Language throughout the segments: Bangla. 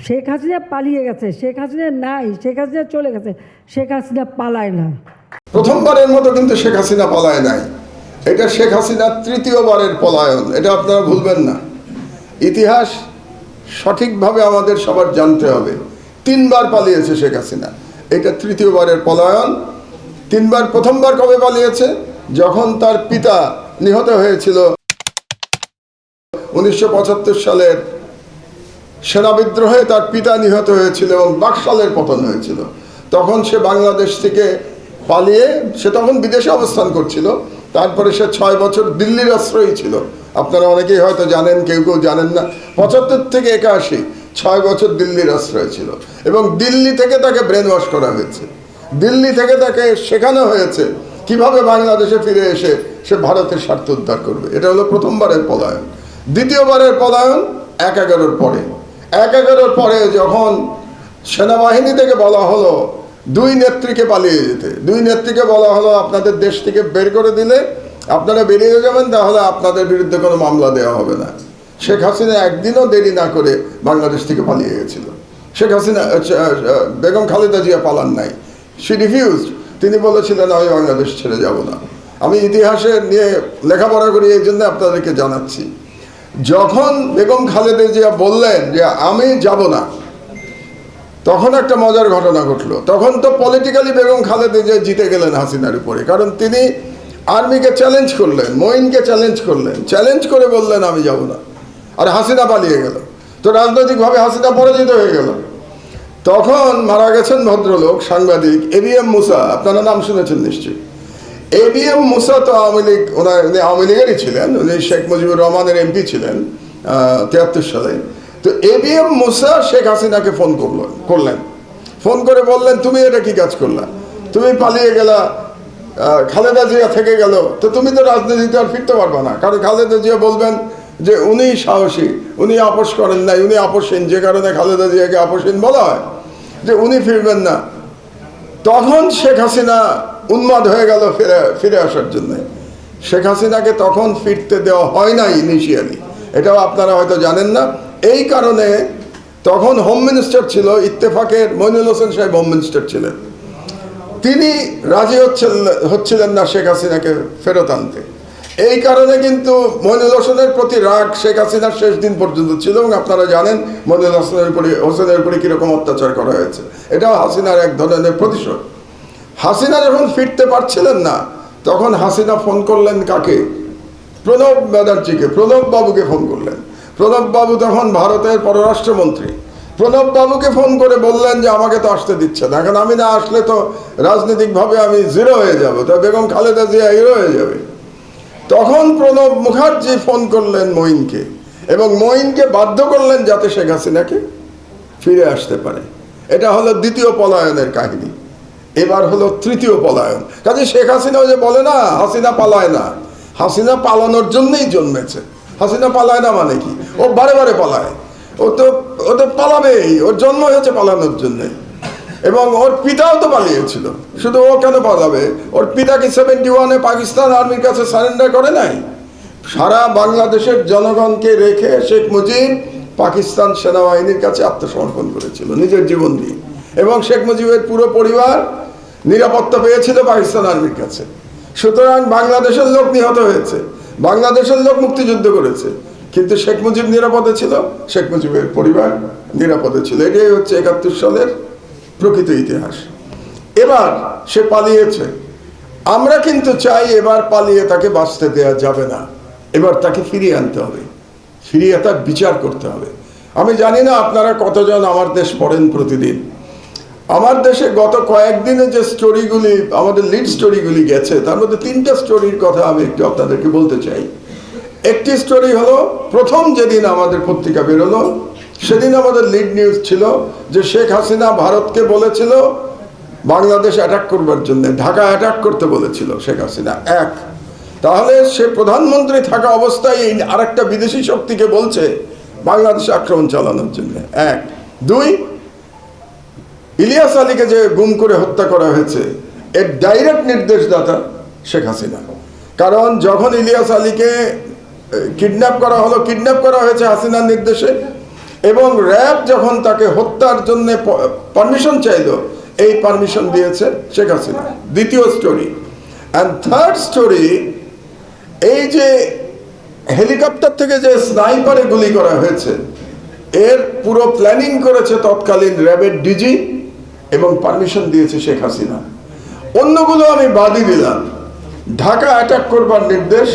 শেখ হাসিনা পালিয়ে গেছে, শেখ হাসিনা নাই, শেখ হাসিনা চলে গেছে, শেখ হাসিনা পালায় না। প্রথমবারের মতো কিন্তু শেখ হাসিনা পলায় নাই, এটা শেখ হাসিনার তৃতীয়বারের পলায়ন, এটা আপনারা ভুলবেন না। ইতিহাস সঠিকভাবে আমাদের সবার জানতে হবে। 3 বার পালিয়েছে শেখ হাসিনা, এটা তৃতীয়বারের পলায়ন। 3 বার, প্রথমবার কবে পালিয়েছে? যখন তার পিতা নিহত হয়েছিল 1975 সালের সেনা বিদ্রোহে, তার পিতা নিহত হয়েছিল এবং বাকশালের পতন হয়েছিল। তখন সে বাংলাদেশ থেকে পালিয়ে, সে তখন বিদেশে অবস্থান করছিল। তারপরে সে 6 বছর দিল্লির আশ্রয়ী ছিল। আপনারা অনেকেই হয়তো জানেন, কেউ কেউ জানেন না। 75 থেকে 81 6 বছর দিল্লির আশ্রয় ছিল এবং দিল্লি থেকে তাকে ব্রেন ওয়াশ করা হয়েছে। দিল্লি থেকে তাকে শেখানো হয়েছে কিভাবে বাংলাদেশে ফিরে এসে সে ভারতের স্বার্থ উদ্ধার করবে। এটা হলো প্রথমবারের পলায়ন। দ্বিতীয়বারের পলায়ন 1/11-র পরে। 1/11-র পরে যখন সেনাবাহিনী থেকে বলা হলো 2 নেত্রীকে পালিয়ে যেতে, 2 নেত্রীকে বলা হলো আপনাদের দেশ থেকে বের করে দিলে আপনারা বেরিয়ে যাবেন, তাহলে আপনাদের বিরুদ্ধে কোনো মামলা দেওয়া হবে না। শেখ হাসিনা একদিনও দেরি না করে বাংলাদেশ থেকে পালিয়ে গেছিল। শেখ হাসিনা, বেগম খালেদা জিয়া পালান নাই, শি রিফিউজড। তিনি বলেছিলেন আমি বাংলাদেশ ছেড়ে যাব না। আমি ইতিহাসে নিয়ে লেখাপড়া করি, এই জন্য আপনাদেরকে জানাচ্ছি। যখন বেগম খালেদা জিয়া বললেন যে আমি যাব না, তখন একটা মজার ঘটনা ঘটলো। তখন তো পলিটিক্যালি বেগম খালেদা জিয়া জিতে গেলেন হাসিনার উপরে, কারণ তিনি আর্মিকে চ্যালেঞ্জ করলেন, মঈনকে চ্যালেঞ্জ করলেন, চ্যালেঞ্জ করে বললেন আমি যাব না, আর হাসিনা পালিয়ে গেল। তো রাজনৈতিকভাবে হাসিনা পরাজিত হয়ে গেল। তখন মারা গেছেন ভদ্রলোক, সাংবাদিক ABM মুসা, আপনারা নাম শুনেছেন নিশ্চয়ই। ABM মুসা তো আওয়ামী লীগ, উনি আওয়ামী লীগেরই ছিলেন, উনি শেখ মুজিবুর রহমানের MP ছিলেন 73 সালে। তো ABM মুসা শেখ হাসিনাকে ফোন করলেন, ফোন করে বললেন তুমি এটা কি কাজ করলা, তুমি পালিয়ে গেলা, খালেদা জিয়া থেকে গেল, তো তুমি তো রাজনীতিতে আর ফিরতে পারবে না। কারণ খালেদা জিয়া বলবেন যে উনি সাহসী, উনি আপোষ করেন নাই, উনি আপোষহীন, যে কারণে খালেদা জিয়াকে আপোষহীন বলা হয়, যে উনি ফিরবেন না। তখন শেখ হাসিনা উন্মাদ হয়ে গেল ফিরে আসার জন্য। শেখ হাসিনাকে তখন ফিরতে দেওয়া হয় নাই ইনিশিয়ালি, এটাও আপনারা হয়তো জানেন না। এই কারণে তখন হোম মিনিস্টার ছিল ইত্তেফাকের মইনুল হোসেন সাহেব, হোম মিনিস্টার ছিলেন। তিনি রাজি হচ্ছিলেন না শেখ হাসিনাকে ফেরত আনতে। এই কারণে কিন্তু মইনুল হোসেনের প্রতি রাগ শেখ হাসিনার শেষ দিন পর্যন্ত ছিল। এবং আপনারা জানেন মইনুল হোসেনের উপরে কীরকম অত্যাচার করা হয়েছে। এটাও হাসিনার এক ধরনের প্রতিশোধ। হাসিনা যখন ফিরতে পারছিলেন না, তখন হাসিনা ফোন করলেন কাকে? প্রণব ব্যানার্জিকে, প্রণব বাবুকে ফোন করলেন। প্রণব বাবু তখন ভারতের পররাষ্ট্রমন্ত্রী। প্রণব বাবুকে ফোন করে বললেন যে আমাকে তো আসতে দিচ্ছে না, এখন আমি না আসলে তো রাজনৈতিকভাবে আমি জিরো হয়ে যাব, তো বেগম খালেদা জিয়া হিরো হয়ে যাবে। তখন প্রণব মুখার্জি ফোন করলেন মঈনকে এবং মঈনকে বাধ্য করলেন যাতে শেখ হাসিনাকে ফিরে আসতে পারে। এটা হলো দ্বিতীয় পলায়নের কাহিনী। এবার হলো তৃতীয় পলায়ন। কাজে শেখ হাসিনাও যে বলে না হাসিনা পালায় না, হাসিনা পালানোর জন্যই জন্মেছে। হাসিনা পালায় না মানে কি? ও বারে বারে পালায়। ও তো পালাবেই, ওর জন্ম হয়েছে পালানোর জন্যে। এবং ওর পিতাও তো পালিয়েছিল, শুধু ও কেন পালাবে? ওর পিতাকে 71-এ পাকিস্তান আর্মির কাছে সারেন্ডার করে নাই। সারা বাংলাদেশের জনগণকে রেখে শেখ মুজিব পাকিস্তান সেনাবাহিনীর কাছে আত্মসমর্পণ করেছিল নিজের জীবন দিয়ে। এবং শেখ মুজিবের পুরো পরিবার নিরাপত্তা পেয়েছিল পাকিস্তান আর্মির কাছে। সুতরাং বাংলাদেশের লোক নিহত হয়েছে, বাংলাদেশের লোক মুক্তিযুদ্ধ করেছে, কিন্তু শেখ মুজিব নিরাপদে ছিল, শেখ মুজিবের পরিবার নিরাপদে ছিল। এটাই হচ্ছে 71 সালের প্রকৃত ইতিহাস। এবার সে পালিয়েছে। আমরা কিন্তু চাই এবার পালিয়ে তাকে বাঁচতে দেওয়া যাবে না, এবার তাকে ফিরিয়ে আনতে হবে, ফিরিয়ে তার বিচার করতে হবে। আমি জানি না আপনারা কতজন আমার দেশ পড়েন প্রতিদিন। আমার দেশে গত কয়েকদিনে যে স্টোরিগুলি, আমাদের লিড স্টোরিগুলি গেছে, তার মধ্যে 3টা স্টোরির কথা আমি একটু আপনাদেরকে বলতে চাই। একটি স্টোরি হলো, প্রথম যেদিন আমাদের পত্রিকা বেরোলো সেদিন আমাদের লিড নিউজ ছিল যে শেখ হাসিনা ভারতকে বলেছিল বাংলাদেশ অ্যাটাক করবার জন্য, ঢাকা অ্যাটাক করতে বলেছিল শেখ হাসিনা। এক, তাহলে সে প্রধানমন্ত্রী থাকা অবস্থায় আরেকটা বিদেশি শক্তিকে বলছে বাংলাদেশে আক্রমণ চালানোর জন্য। এক। দুই, ইলিয়াস আলীকে যে গুম করে হত্যা করা হয়েছে এর ডাইরেক্ট নির্দেশদাতা শেখ হাসিনা। কারণ যখন ইলিয়াস আলীকে কিডন্যাপ করা হলো, কিডন্যাপ করা হয়েছে হাসিনার নির্দেশে, এবং র্যাব যখন তাকে হত্যার জন্য পারমিশন চাইলো, এই পারমিশন দিয়েছে শেখ হাসিনা। দ্বিতীয় স্টোরি। অ্যান্ড থার্ড স্টোরি, এই যে হেলিকপ্টার থেকে যে স্নাইপারে গুলি করা হয়েছে, এর পুরো প্ল্যানিং করেছে তৎকালীন র্যাবের ডিজি এবং পারমিশন দিয়েছে শেখ হাসিনা। অন্যগুলো আমি বাদই দিলাম। ঢাকা অ্যাটাক করবার নির্দেশ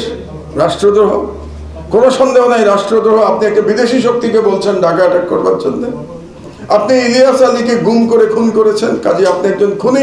রাষ্ট্রদ্রোহ, কোনো সন্দেহ নাই রাষ্ট্রদ্রোহ। আপনি একটা বিদেশি শক্তিকে বলছেন ঢাকা অ্যাটাক করবার জন্য। আপনি ইলিয়াস আলীকে গুম করে খুন করেছেন, কাজে আপনি একজন খুনি।